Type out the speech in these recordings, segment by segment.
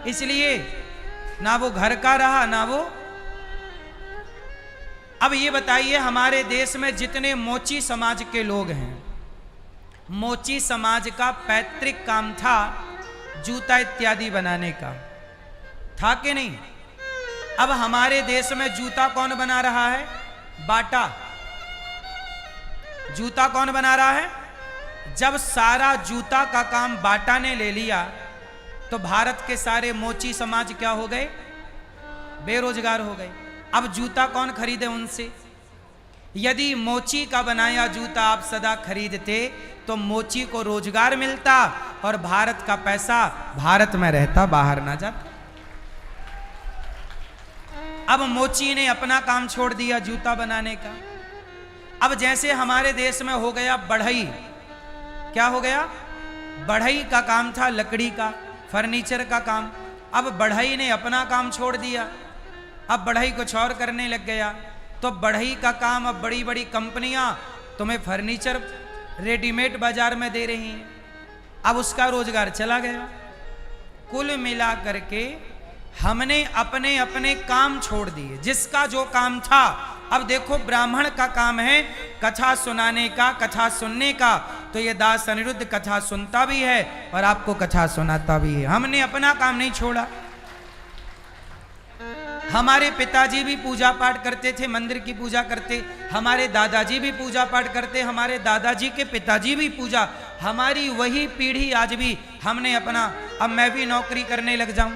इसलिए ना वो घर का रहा ना वो। अब ये बताइए, हमारे देश में जितने मोची समाज के लोग हैं, मोची समाज का पैतृक काम था जूता इत्यादि बनाने का, था कि नहीं? अब हमारे देश में जूता कौन बना रहा है? बाटा। जूता कौन बना रहा है? जब सारा जूता का काम बाटा ने ले लिया तो भारत के सारे मोची समाज क्या हो गए? बेरोजगार हो गए। अब जूता कौन खरीदे उनसे? यदि मोची का बनाया जूता आप सदा खरीदते तो मोची को रोजगार मिलता और भारत का पैसा भारत में रहता, बाहर ना जाता। अब मोची ने अपना काम छोड़ दिया जूता बनाने का। अब जैसे हमारे देश में हो गया बढ़ई। क्या हो गया? बढ़ई का काम था लकड़ी का, फर्नीचर का काम। अब बढ़ई ने अपना काम छोड़ दिया, अब बढ़ई कुछ और करने लग गया। तो बढ़ई का काम अब बड़ी बड़ी कंपनियां तुम्हें फर्नीचर रेडीमेड बाजार में दे रही हैं, अब उसका रोजगार चला गया। कुल मिला करके हमने अपने अपने काम छोड़ दिए, जिसका जो काम था। अब देखो, ब्राह्मण का काम है कथा सुनाने का, कथा सुनने का, तो ये दास अनिरुद्ध कथा सुनता भी है और आपको कथा सुनाता भी है। हमने अपना काम नहीं छोड़ा। हमारे पिताजी भी पूजा पाठ करते थे, मंदिर की पूजा करते, हमारे दादाजी भी पूजा पाठ करते, हमारे दादाजी के पिताजी भी पूजा, हमारी वही पीढ़ी आज भी। हमने अपना, अब मैं भी नौकरी करने लग जाऊं,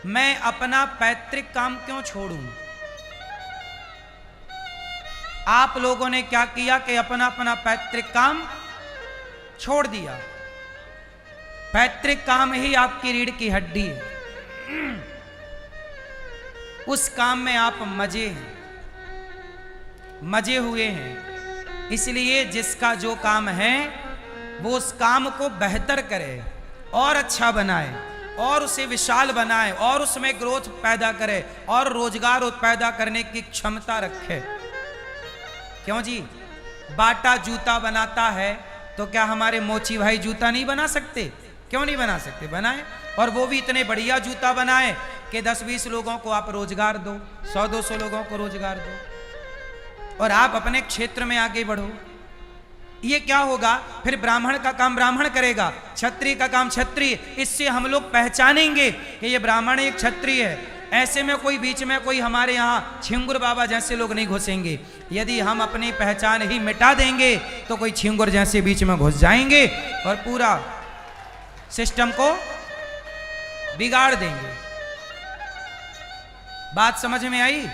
मैं अपना पैतृक काम क्यों छोड़ूं? आप लोगों ने क्या किया कि अपना अपना पैतृक काम छोड़ दिया। पैतृक काम ही आपकी रीढ़ की हड्डी है, उस काम में आप मजे हैं, मजे हुए हैं। इसलिए जिसका जो काम है वो उस काम को बेहतर करे और अच्छा बनाए और उसे विशाल बनाए और उसमें ग्रोथ पैदा करे और रोजगार पैदा करने की क्षमता रखे। क्यों जी? बाटा जूता बनाता है तो क्या हमारे मोची भाई जूता नहीं बना सकते? क्यों नहीं बना सकते? बनाए, और वो भी इतने बढ़िया जूता बनाए कि 10-20 लोगों को आप रोजगार दो, 100-200 लोगों को रोजगार दो और आप अपने क्षेत्र में आगे बढ़ो। ये क्या होगा? फिर ब्राह्मण का काम ब्राह्मण करेगा, क्षत्रिय का काम क्षत्रिय। इससे हम लोग पहचानेंगे कि ये ब्राह्मण एक क्षत्रिय है। ऐसे में कोई बीच में कोई हमारे यहाँ छिंगुर बाबा जैसे लोग नहीं घुसेंगे। यदि हम अपनी पहचान ही मिटा देंगे तो कोई छिंगुर जैसे बीच में घुस जाएंगे और पूरा सिस्टम को बिगाड़ देंगे। बात समझ में आई?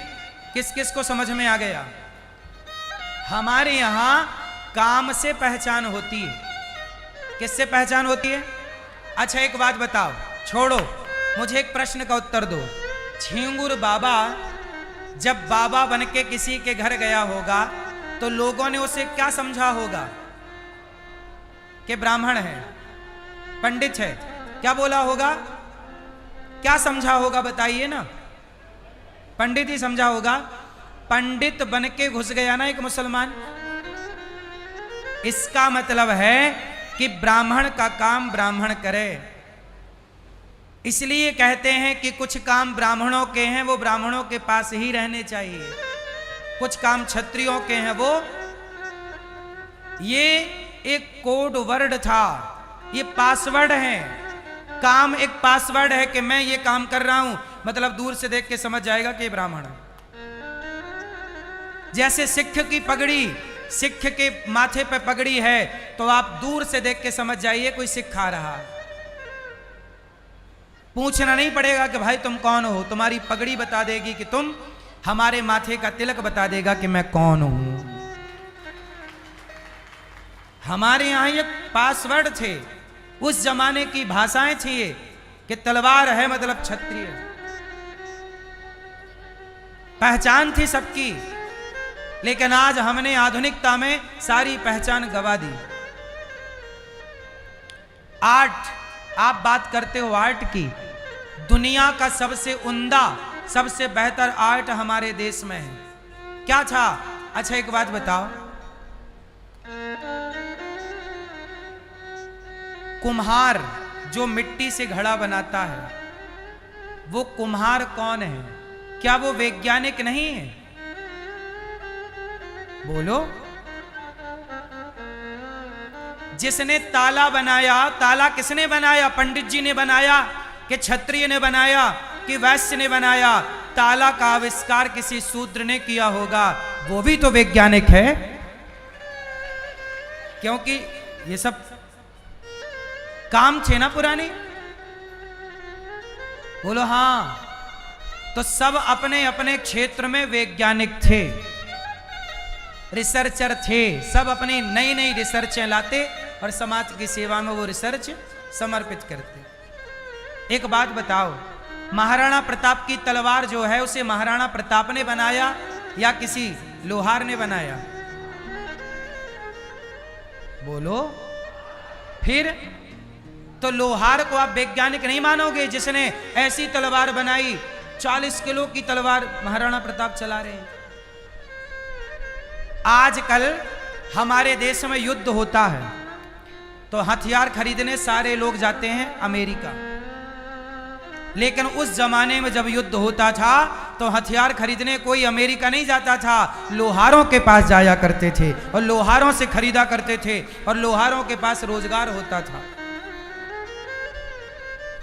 किस किस को समझ में आ गया? हमारे यहां काम से पहचान होती है। किससे पहचान होती है? अच्छा एक बात बताओ, छोड़ो, मुझे एक प्रश्न का उत्तर दो। छिंगुर बाबा जब बाबा बन के किसी के घर गया होगा तो लोगों ने उसे क्या समझा होगा? कि ब्राह्मण है, पंडित है। क्या बोला होगा? क्या समझा होगा? बताइए ना। पंडित ही समझा होगा। पंडित बन के घुस गया ना एक मुसलमान, इसका मतलब है कि ब्राह्मण का काम ब्राह्मण करे। इसलिए कहते हैं कि कुछ काम ब्राह्मणों के हैं वो ब्राह्मणों के पास ही रहने चाहिए, कुछ काम क्षत्रियों के हैं वो। ये एक कोड वर्ड था, ये पासवर्ड है। काम एक पासवर्ड है कि मैं ये काम कर रहा हूं, मतलब दूर से देख के समझ जाएगा कि ब्राह्मण है। जैसे सिख की पगड़ी, सिख के माथे पे पगड़ी है तो आप दूर से देख के समझ जाइए कोई सिख आ रहा। पूछना नहीं पड़ेगा कि भाई तुम कौन हो, तुम्हारी पगड़ी बता देगी कि तुम, हमारे माथे का तिलक बता देगा कि मैं कौन हूं। हमारे यहां ये पासवर्ड थे, उस जमाने की भाषाएं थी ये कि तलवार है मतलब क्षत्रिय। पहचान थी सबकी, लेकिन आज हमने आधुनिकता में सारी पहचान गवा दी। आर्ट, आप बात करते हो आर्ट की, दुनिया का सबसे उम्दा सबसे बेहतर आर्ट हमारे देश में है। क्या था? अच्छा एक बात बताओ, कुम्हार जो मिट्टी से घड़ा बनाता है, वो कुम्हार कौन है? क्या वो वैज्ञानिक नहीं है? बोलो। जिसने ताला बनाया, ताला किसने बनाया? पंडित जी ने बनाया कि क्षत्रिय ने बनाया कि वैश्य ने बनाया? ताला का आविष्कार किसी शूद्र ने किया होगा, वो भी तो वैज्ञानिक है, क्योंकि ये सब काम थे ना पुराने। बोलो हां। तो सब अपने अपने क्षेत्र में वैज्ञानिक थे, रिसर्चर थे, सब अपनी नई नई रिसर्चें लाते और समाज की सेवा में वो रिसर्च समर्पित करते। एक बात बताओ, महाराणा प्रताप की तलवार जो है उसे महाराणा प्रताप ने बनाया या किसी लोहार ने बनाया? बोलो। फिर तो लोहार को आप वैज्ञानिक नहीं मानोगे जिसने ऐसी तलवार बनाई, 40 किलो की तलवार महाराणा प्रताप चला रहे हैं। आजकल हमारे देश में युद्ध होता है तो हथियार खरीदने सारे लोग जाते हैं अमेरिका, लेकिन उस जमाने में जब युद्ध होता था तो हथियार खरीदने कोई अमेरिका नहीं जाता था, लोहारों के पास जाया करते थे और लोहारों से खरीदा करते थे और लोहारों के पास रोजगार होता था।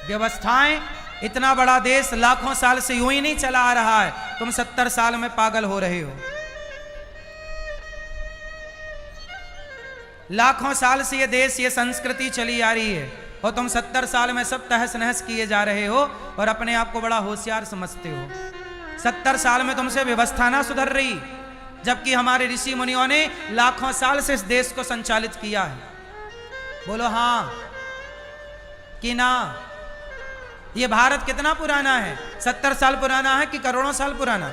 व्यवस्थाएं, इतना बड़ा देश लाखों साल से यूं ही नहीं चला आ रहा है, तुम 70 साल में पागल हो रहे हो। लाखों साल से ये देश, ये संस्कृति चली आ रही है और तुम 70 साल में सब तहस नहस किए जा रहे हो और अपने आप को बड़ा होशियार समझते हो। 70 साल में तुमसे व्यवस्था ना सुधर रही, जबकि हमारे ऋषि मुनियों ने लाखों साल से इस देश को संचालित किया है। बोलो हां कि ना? ये भारत कितना पुराना है? 70 साल पुराना है कि करोड़ों साल पुराना?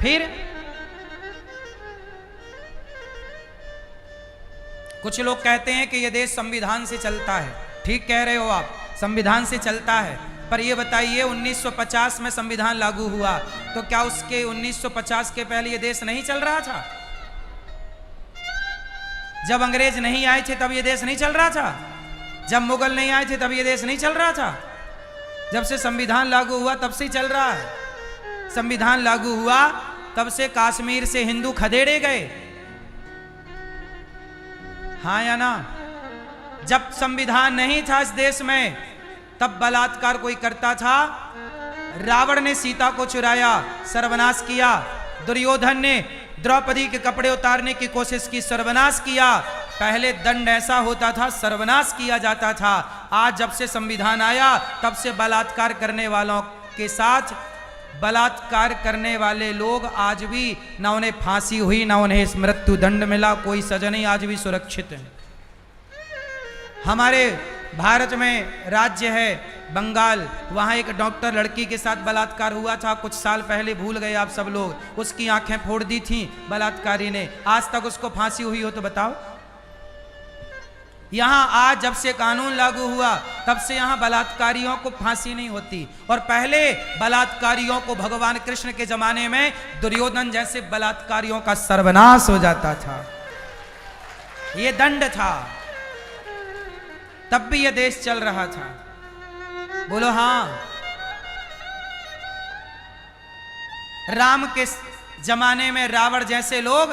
फिर कुछ लोग कहते हैं कि यह देश संविधान से चलता है। ठीक कह रहे हो आप, संविधान से चलता है, पर यह बताइए 1950 में संविधान लागू हुआ तो क्या उसके 1950 के पहले यह देश नहीं चल रहा था? जब अंग्रेज नहीं आए थे तब यह देश नहीं चल रहा था? जब मुगल नहीं आए थे तब यह देश नहीं चल रहा था? जब से संविधान लागू हुआ तब से ही चल रहा है। संविधान लागू हुआ तब से कश्मीर से हिंदू खदेड़े गए, हाँ या ना? जब संविधान नहीं था इस देश में तब बलात्कार कोई करता था, रावण ने सीता को चुराया, सर्वनाश किया। दुर्योधन ने द्रौपदी के कपड़े उतारने की कोशिश की, सर्वनाश किया। पहले दंड ऐसा होता था, सर्वनाश किया जाता था। आज जब से संविधान आया तब से बलात्कार करने वालों के साथ बलात्कार करने वाले लोग आज भी, ना उन्हें फांसी हुई ना उन्हें मृत्यु दंड मिला, कोई सजा नहीं, आज भी सुरक्षित है। हमारे भारत में राज्य है बंगाल, वहां एक डॉक्टर लड़की के साथ बलात्कार हुआ था कुछ साल पहले, भूल गए आप सब लोग। उसकी आंखें फोड़ दी थी बलात्कारी ने, आज तक उसको फांसी हुई हो तो बताओ? यहां आज जब से कानून लागू हुआ तब से यहां बलात्कारियों को फांसी नहीं होती, और पहले बलात्कारियों को भगवान कृष्ण के जमाने में दुर्योधन जैसे बलात्कारियों का सर्वनाश हो जाता था, ये दंड था, तब भी यह देश चल रहा था। बोलो हां। राम के जमाने में रावण जैसे लोग,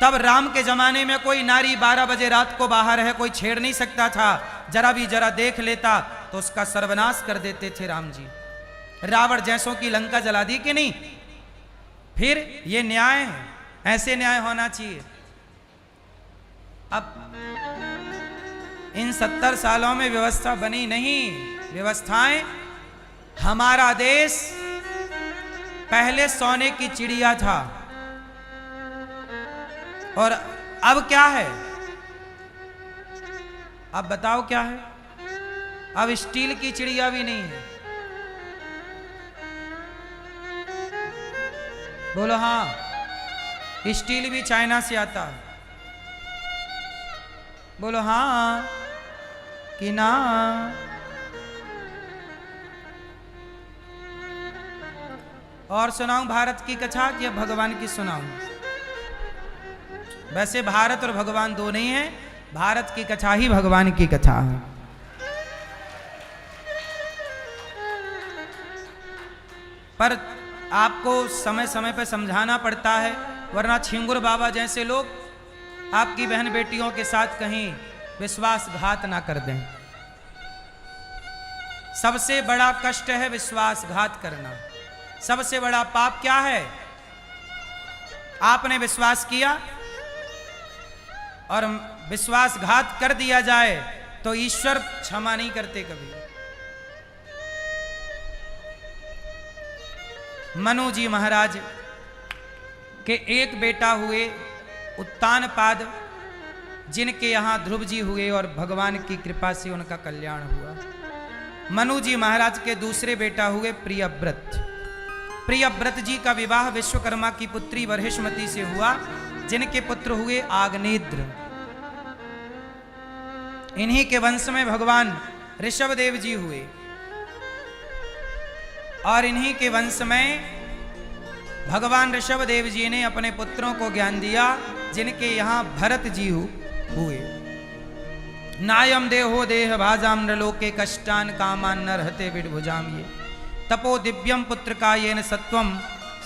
तब राम के जमाने में कोई नारी 12 बजे रात को बाहर है, कोई छेड़ नहीं सकता था, जरा देख लेता तो उसका सर्वनाश कर देते थे राम जी। रावण जैसों की लंका जला दी कि नहीं? फिर ये न्याय है, ऐसे न्याय होना चाहिए। अब इन 70 सालों में व्यवस्था बनी नहीं। व्यवस्थाएं, हमारा देश पहले सोने की चिड़िया था और अब क्या है? अब बताओ क्या है? अब स्टील की चिड़िया भी नहीं है। बोलो हां, स्टील भी चाइना से आता है। बोलो हां कि ना? और सुनाऊं भारत की कथा कि भगवान की सुनाऊं? वैसे भारत और भगवान दो नहीं है, भारत की कथा ही भगवान की कथा है। पर आपको समय समय पर समझाना पड़ता है, वरना छिंगुर बाबा जैसे लोग आपकी बहन बेटियों के साथ कहीं विश्वासघात ना कर दें। सबसे बड़ा कष्ट है विश्वासघात करना। सबसे बड़ा पाप क्या है? आपने विश्वास किया और विश्वासघात कर दिया जाए तो ईश्वर क्षमा नहीं करते कभी। मनु जी महाराज के एक बेटा हुए उत्तानपाद, जिनके यहां ध्रुव जी हुए और भगवान की कृपा से उनका कल्याण हुआ। मनु जी महाराज के दूसरे बेटा हुए प्रियव्रत। प्रियव्रत जी का विवाह विश्वकर्मा की पुत्री वर्हिष्मती से हुआ, जिनके पुत्र हुए आग्नेत्र। इन्हीं के वंश में भगवान ऋषभदेव जी हुए और इन्हीं के वंश में भगवान ऋषभदेव जी ने अपने पुत्रों को ज्ञान दिया, जिनके यहां भरत जी हुए। नायम देहो देह भाजाम नृलोके कष्टान कामान न रहते विडभुजाम ये तपो दिव्यम पुत्र का येन सत्वम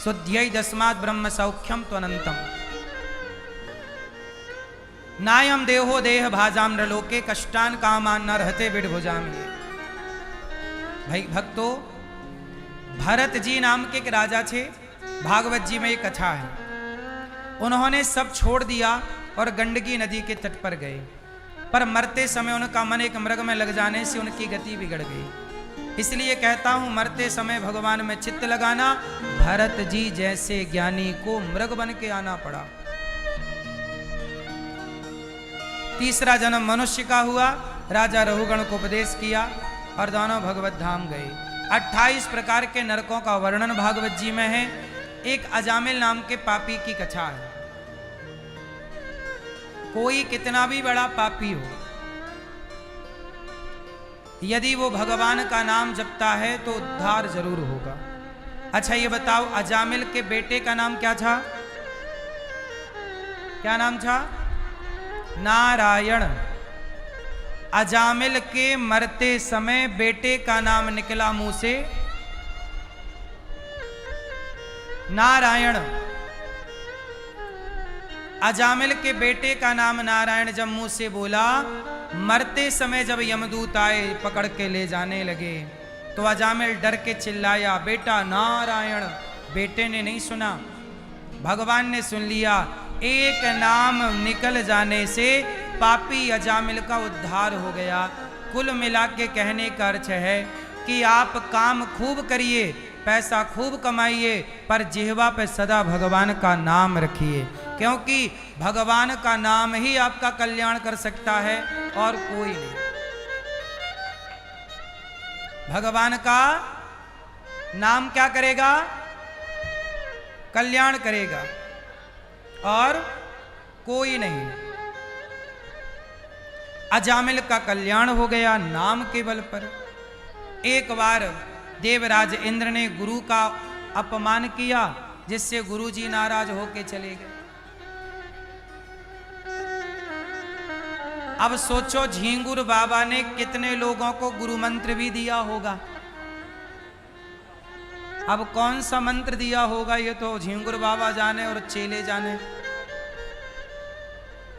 शुद्ध्यै दस्मात् ब्रह्म सौख्यम त्वनंतम। नायम देहो देह भाजाम नृलोके कष्टान कामान न रहते विडभुजाम ये। भाई भक्तो, भरत जी नाम के एक राजा थे। भागवत जी में एक कथा है। उन्होंने सब छोड़ दिया और गंडकी नदी के तट पर गए, पर मरते समय उनका मन एक मृग में लग जाने से उनकी गति बिगड़ गई। इसलिए कहता हूं, मरते समय भगवान में चित्त लगाना। भरत जी जैसे ज्ञानी को मृग बन के आना पड़ा। तीसरा जन्म मनुष्य का हुआ। राजा रघुगण को उपदेश किया और दोनों भगवत धाम गए। 28 प्रकार के नरकों का वर्णन भागवत जी में है। एक अजामिल नाम के पापी की कथा है। कोई कितना भी बड़ा पापी हो, यदि वो भगवान का नाम जपता है तो उद्धार जरूर होगा। अच्छा ये बताओ, अजामिल के बेटे का नाम क्या था? क्या नाम था? नारायण। अजामिल के मरते समय बेटे का नाम निकला मुंह से नारायण। अजामिल के बेटे का नाम नारायण जब मुंह से बोला, मरते समय जब यमदूत आए पकड़ के ले जाने लगे तो अजामिल डर के चिल्लाया, बेटा नारायण। बेटे ने नहीं सुना, भगवान ने सुन लिया। एक नाम निकल जाने से पापी अजामिल का उद्धार हो गया। कुल मिला के कहने का अर्थ है कि आप काम खूब करिए, पैसा खूब कमाइए, पर जिह्वा पे सदा भगवान का नाम रखिए, क्योंकि भगवान का नाम ही आपका कल्याण कर सकता है और कोई नहीं। भगवान का नाम क्या करेगा? कल्याण करेगा और कोई नहीं। अजामिल का कल्याण हो गया नाम के बल पर। एक बार देवराज इंद्र ने गुरु का अपमान किया, जिससे गुरु जी नाराज होके चले गए। अब सोचो, झिंगुर बाबा ने कितने लोगों को गुरु मंत्र भी दिया होगा। अब कौन सा मंत्र दिया होगा ये तो झिंगुर बाबा जाने और चेले जाने।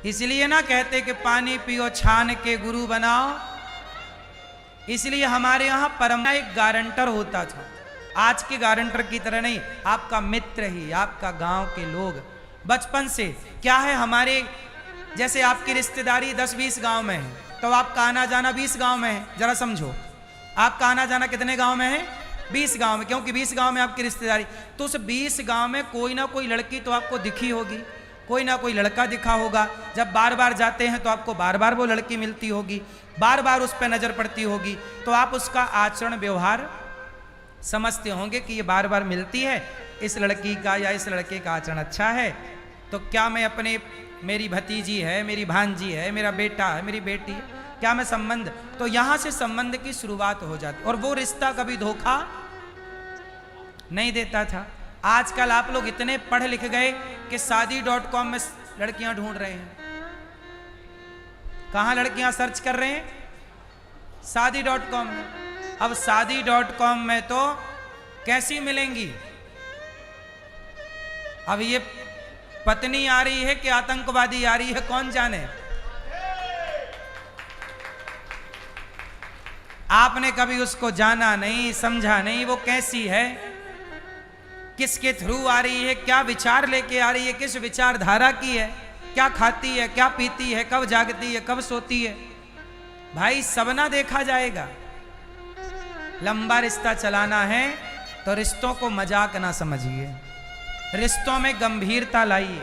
इसलिए ना कहते कि पानी पियो छान के गुरु बनाओ। इसलिए हमारे यहां परंपरा एक गारंटर होता था। आज के गारंटर की तरह नहीं, आपका मित्र ही, आपका गांव के लोग बचपन से। क्या है, हमारे जैसे आपकी रिश्तेदारी 10-20 गांव में है, तो आपका आना जाना 20 गांव में है। जरा समझो, आपका आना जाना कितने गांव में है? 20 गांव में, क्योंकि 20 गांव में आपकी रिश्तेदारी। तो उस 20 गांव में कोई ना कोई लड़की तो आपको दिखी होगी, कोई ना कोई लड़का दिखा होगा। जब बार बार जाते हैं तो आपको बार बार वो लड़की मिलती होगी, बार बार उस पर नजर पड़ती होगी, तो आप उसका आचरण व्यवहार समझते होंगे कि ये बार बार मिलती है, इस लड़की का या इस लड़के का आचरण अच्छा है, तो क्या मैं अपने, मेरी भतीजी है, मेरी भांजी है, मेरा बेटा है, मेरी बेटी है, क्या मैं संबंध, तो यहां से संबंध की शुरुआत हो जाती। और वो रिश्ता कभी धोखा नहीं देता था। आजकल आप लोग इतने पढ़ लिख गए कि शादी.com में लड़कियां ढूंढ रहे हैं। कहां लड़कियां सर्च कर रहे हैं? शादी.com में। अब शादी.com में तो कैसी मिलेंगी? अब ये पत्नी आ रही है कि आतंकवादी आ रही है, कौन जाने। आपने कभी उसको जाना नहीं, समझा नहीं, वो कैसी है, किसके थ्रू आ रही है, क्या विचार लेके आ रही है, किस विचारधारा की है, क्या खाती है, क्या पीती है, कब जागती है, कब सोती है। भाई सब ना देखा जाएगा। लंबा रिश्ता चलाना है तो रिश्तों को मजाक ना समझिए, रिश्तों में गंभीरता लाइए।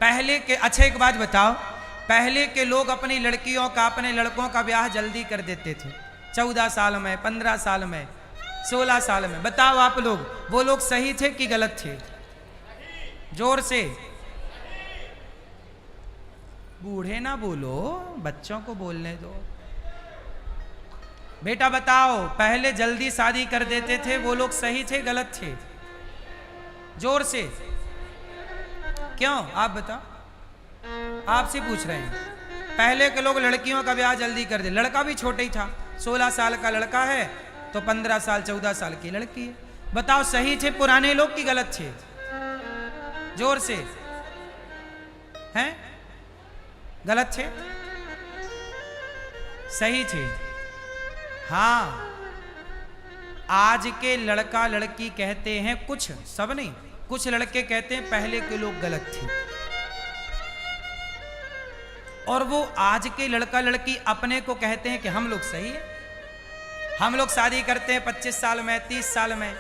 पहले के, अच्छा एक बात बताओ, पहले के लोग अपनी लड़कियों का, अपने लड़कों का ब्याह जल्दी कर देते थे, 14 साल में, 15 साल में, 16 साल में। बताओ आप लोग, वो लोग सही थे कि गलत थे? जोर से, बूढ़े ना बोलो, बच्चों को बोलने दो। बेटा बताओ, पहले जल्दी शादी कर देते थे, वो लोग सही थे गलत थे? जोर से, क्यों? आप बताओ, आपसे पूछ रहे हैं। पहले के लोग लड़कियों का ब्याह जल्दी कर दे, लड़का भी छोटा ही था, 16 साल का लड़का है तो 15 साल 14 साल की लड़की है। बताओ सही थे पुराने लोग कि गलत थे? जोर से, हैं? गलत थे? सही थे? हाँ, आज के लड़का लड़की कहते हैं, कुछ, सब नहीं, कुछ लड़के कहते हैं पहले के लोग गलत थे, और वो आज के लड़का लड़की अपने को कहते हैं कि हम लोग सही है, हम लोग शादी करते हैं 25 साल में, 30 साल में।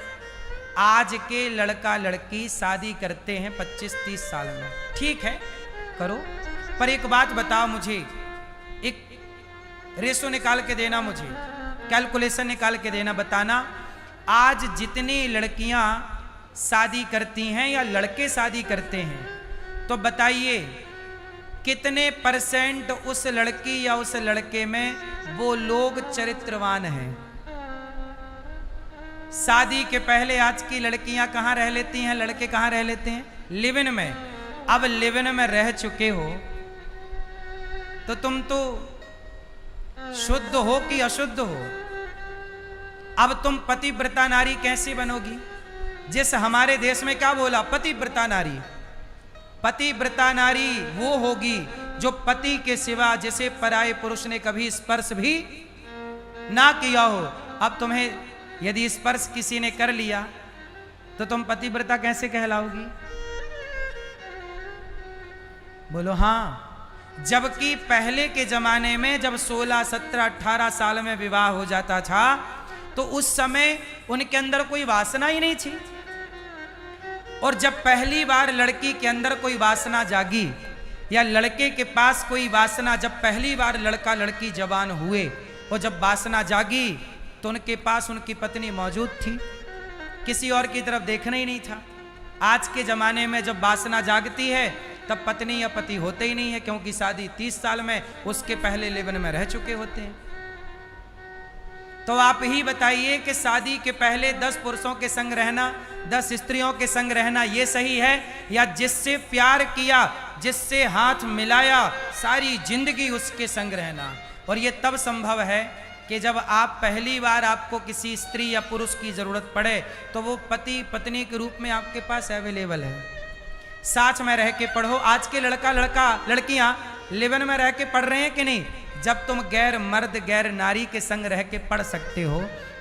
आज के लड़का लड़की शादी करते हैं 25-30 साल में। ठीक है, करो, पर एक बात बताओ मुझे, एक रेशो निकाल के देना, मुझे कैलकुलेशन निकाल के देना, बताना आज जितनी लड़कियां शादी करती हैं या लड़के शादी करते हैं, तो बताइए कितने परसेंट उस लड़की या उस लड़के में वो लोग चरित्रवान हैं? शादी के पहले आज की लड़कियां कहां रह लेती हैं, लड़के कहां रह लेते हैं? लिव इन में। अब लिव इन में रह चुके हो तो तुम तो शुद्ध हो कि अशुद्ध हो? अब तुम पतिव्रता नारी कैसे बनोगी? जिस हमारे देश में क्या बोला, पतिव्रता नारी। पतिव्रता नारी वो होगी जो पति के सिवा जिसे पराये पुरुष ने कभी स्पर्श भी ना किया हो। अब तुम्हें यदि स्पर्श किसी ने कर लिया तो तुम पतिव्रता कैसे कहलाओगी? बोलो हाँ। जबकि पहले के जमाने में जब 16, 17, 18 साल में विवाह हो जाता था तो उस समय उनके अंदर कोई वासना ही नहीं थी, और जब पहली बार लड़की के अंदर कोई वासना जागी या लड़के के पास कोई वासना, जब पहली बार लड़का लड़की जवान हुए और जब वासना जागी तो उनके पास उनकी पत्नी मौजूद थी, किसी और की तरफ देखना ही नहीं था। आज के जमाने में जब वासना जागती है तब पत्नी या पति होते ही नहीं है, क्योंकि शादी 30 साल में, उसके पहले लिव इन में रह चुके होते हैं। तो आप ही बताइए कि शादी के पहले 10 पुरुषों के संग रहना, 10 स्त्रियों के संग रहना, ये सही है? या जिससे प्यार किया, जिससे हाथ मिलाया, सारी जिंदगी उसके संग रहना? और ये तब संभव है कि जब आप पहली बार आपको किसी स्त्री या पुरुष की जरूरत पड़े तो वो पति पत्नी के रूप में आपके पास अवेलेबल है। साथ में रह के पढ़ो। आज के लड़कियां लिव इन में रह के पढ़ रहे हैं कि नहीं? जब तुम गैर मर्द गैर नारी के संग रह के पढ़ सकते हो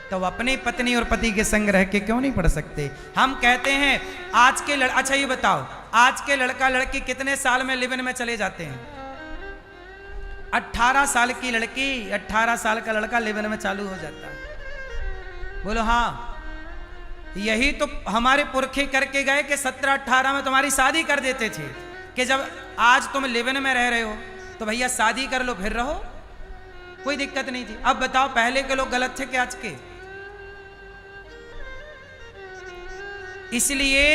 तो अपनी पत्नी और पति के संग रह के क्यों नहीं पढ़ सकते? हम कहते हैं आज के अच्छा ये बताओ, आज के लड़का लड़की कितने साल में लिव इन में चले जाते हैं? 18 साल की लड़की, 18 साल का लड़का लिव इन में चालू हो जाता है। बोलो हाँ। यही तो हमारे पुरखे करके गए कि 17-18 में तुम्हारी शादी कर देते थे कि जब आज तुम लिव इन में रह रहे हो तो भैया शादी कर लो फिर रहो, कोई दिक्कत नहीं थी। अब बताओ पहले के लोग गलत थे कि आज के? इसलिए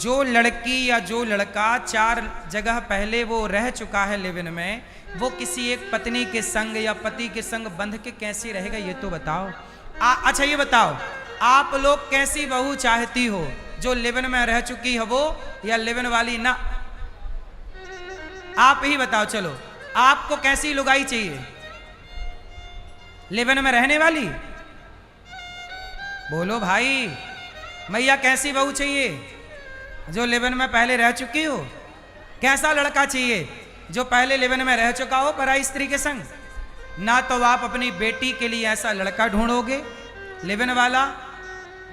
जो लड़की या जो लड़का 4 जगह पहले वो रह चुका है लिव इन में, वो किसी एक पत्नी के संग या पति के संग बंध के कैसे रहेगा ये तो बताओ। अच्छा ये बताओ, आप लोग कैसी बहू चाहती हो? जो लिव इन में रह चुकी है वो, या लिव इन वाली ना? आप ही बताओ। चलो आपको कैसी लुगाई चाहिए? लिव इन में रहने वाली बोलो भाई, मैया कैसी बहू चाहिए? जो लिव-इन में पहले रह चुकी हो? कैसा लड़का चाहिए जो पहले लिव-इन में रह चुका हो पराई स्त्री के संग? ना तो आप अपनी बेटी के लिए ऐसा लड़का ढूंढोगे लिव-इन वाला।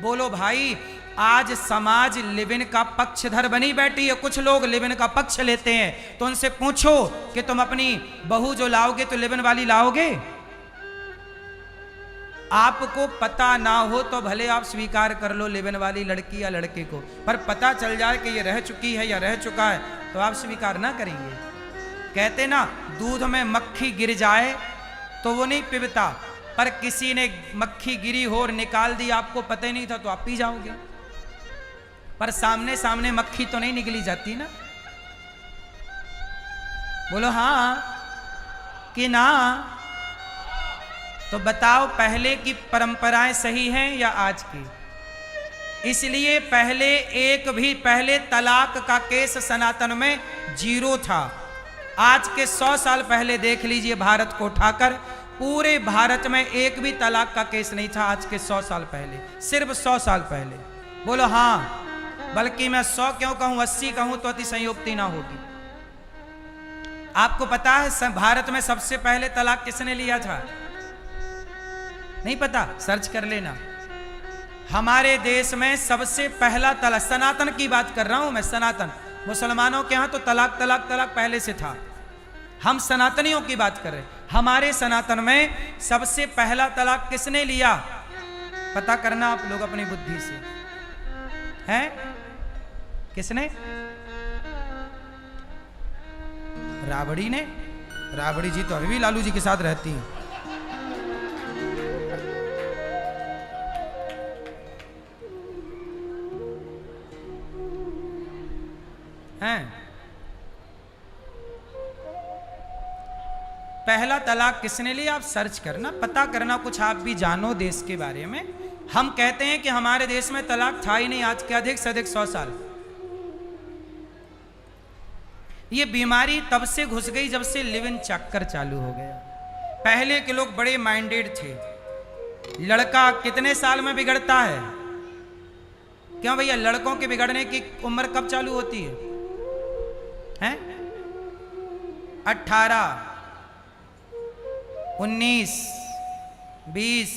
बोलो भाई, आज समाज लिव-इन का पक्षधर बनी बैठी है। कुछ लोग लिव-इन का पक्ष लेते हैं, तो उनसे पूछो कि तुम अपनी बहू जो लाओगे तो लिव-इन वाली लाओगे? आपको पता ना हो तो भले आप स्वीकार कर लो लिव-इन वाली लड़की या लड़के को, पर पता चल जाए कि ये रह चुकी है या रह चुका है तो आप स्वीकार ना करेंगे। कहते ना, दूध में मक्खी गिर जाए तो वो नहीं पिबता, पर किसी ने मक्खी गिरी हो और निकाल दी, आपको पता ही नहीं था तो आप पी जाओगे। पर सामने सामने मक्खी तो नहीं निकली जाती ना। बोलो हाँ कि ना? तो बताओ, पहले की परंपराएं सही हैं या आज की? इसलिए पहले तलाक का केस सनातन में 0 था। आज के 100 साल पहले देख लीजिए भारत को उठाकर, पूरे भारत में एक भी तलाक का केस नहीं था आज के 100 साल पहले, सिर्फ 100 साल पहले। बोलो हाँ, बल्कि मैं 100 क्यों कहूं, 80 कहूं तो अति संयोक्ति ना होगी। आपको पता है भारत में सबसे पहले तलाक किसने लिया था? नहीं पता? सर्च कर लेना। हमारे देश में सबसे पहला तलाक, सनातन की बात कर रहा हूं मैं, सनातन। मुसलमानों के यहां तो तलाक तलाक तलाक पहले से था, हम सनातनियों की बात कर रहे हैं। हमारे सनातन में सबसे पहला तलाक किसने लिया? पता करना आप लोग अपनी बुद्धि से। हैं? किसने? राबड़ी ने। राबड़ी जी तो अभी भी लालू जी के साथ रहती हैं। हैं? पहला तलाक किसने लिया? आप सर्च करना, पता करना, कुछ आप भी जानो देश के बारे में। हम कहते हैं कि हमारे देश में तलाक था ही नहीं आज के अधिक से अधिक 100 साल। ये बीमारी तब से घुस गई जब से लिव-इन चक्कर चालू हो गया। पहले के लोग बड़े माइंडेड थे। लड़का कितने साल में बिगड़ता है? क्यों भैया, लड़कों के बिगड़ने की उम्र कब चालू होती है? हैं? 18, 19, 20,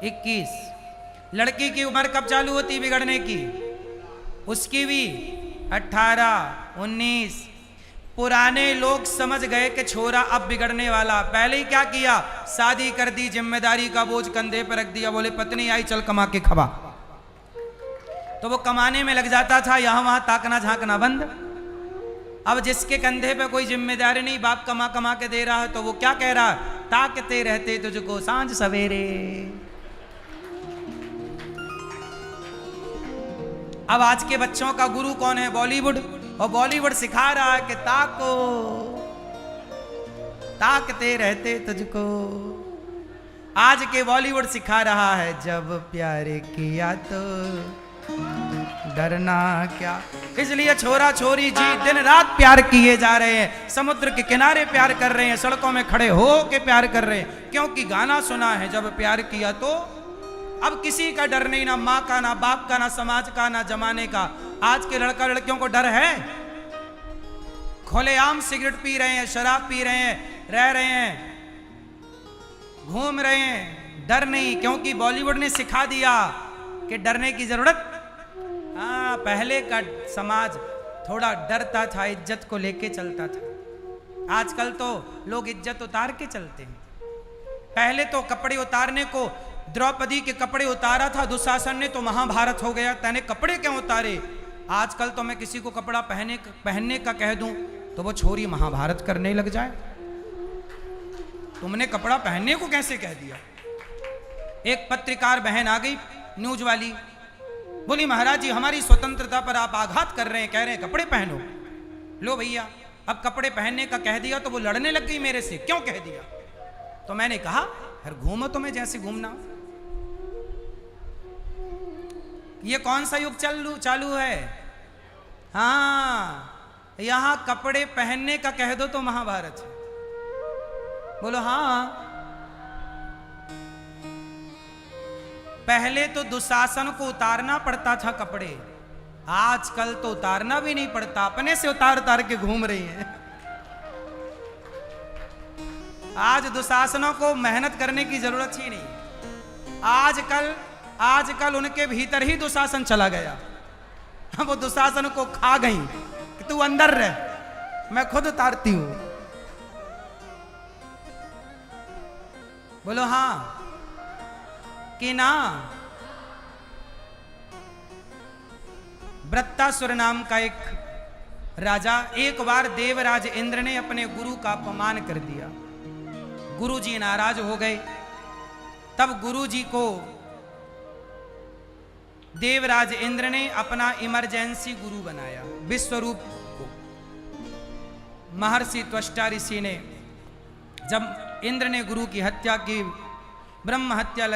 21। लड़की की उम्र कब चालू होती है बिगड़ने की? उसकी भी 18, 19। पुराने लोग समझ गए कि छोरा अब बिगड़ने वाला। पहले ही क्या किया? शादी कर दी, जिम्मेदारी का बोझ कंधे पर रख दिया। बोले पत्नी आई, चल कमा के खवा। तो वो कमाने में लग जाता था, यहां वहां ताकना झांकना बंद। अब जिसके कंधे पे कोई जिम्मेदारी नहीं, बाप कमा कमा के दे रहा है, तो वो क्या कह रहा? ताकते रहते तुझको सांझ सवेरे। अब आज के बच्चों का गुरु कौन है? बॉलीवुड। और बॉलीवुड सिखा रहा है कि ताको, ताकते रहते तुझको। आज के बॉलीवुड सिखा रहा है जब प्यार किया तो डरना क्या। इसलिए छोरा छोरी जी दिन रात प्यार किए जा रहे हैं, समुद्र के किनारे प्यार कर रहे हैं, सड़कों में खड़े हो के प्यार कर रहे हैं, क्योंकि गाना सुना है जब प्यार किया तो। अब किसी का डर नहीं, ना माँ का, ना बाप का, ना समाज का, ना जमाने का। आज के लड़का लड़कियों को डर है? खुलेआम सिगरेट पी रहे हैं, शराब पी रहे हैं, रह रहे हैं, घूम रहे हैं, डर नहीं, क्योंकि बॉलीवुड ने सिखा दिया कि डरने की जरूरत। हाँ, पहले का समाज थोड़ा डरता था, इज्जत को लेके चलता था। आजकल तो लोग इज्जत उतार के चलते हैं। पहले तो कपड़े उतारने को द्रौपदी के कपड़े उतारा था दुशासन ने, तो महाभारत हो गया। तैने कपड़े क्यों उतारे? आजकल तो मैं किसी को कपड़ा पहनने का कह दूं तो वो छोरी महाभारत करने लग जाए। तुमने कपड़ा पहनने को कैसे कह दिया? एक पत्रकार बहन आ गई न्यूज वाली, बोली महाराज जी हमारी स्वतंत्रता पर आप आघात कर रहे हैं, कह रहे हैं कपड़े पहनो। लो भैया, अब कपड़े पहनने का कह दिया तो वो लड़ने लग गई मेरे से, क्यों कह दिया? तो मैंने कहा हर घूमो तो मैं जैसे घूमना। ये कौन सा युग चालू है? हाँ, यहां कपड़े पहनने का कह दो तो महाभारत है। बोलो हाँ। पहले तो दुशासन को उतारना पड़ता था कपड़े, आजकल तो उतारना भी नहीं पड़ता, अपने से उतार उतार के घूम रही हैं। आज दुशासनों को मेहनत करने की जरूरत ही नहीं, आजकल उनके भीतर ही दुशासन चला गया। वो दुशासन को खा गई कि तू अंदर रह, मैं खुद उतारती हूं। बोलो हां कि ना। वृत्तासुर नाम का एक राजा, एक बार देवराज इंद्र ने अपने गुरु का अपमान कर दिया। गुरु जी नाराज हो गए। तब गुरु जी को देवराज इंद्र ने अपना इमरजेंसी गुरु बनाया, विश्वरूप को। महर्षि त्वष्टा ऋषि ने, जब इंद्र ने गुरु की हत्या की, ब्रह्म हत्या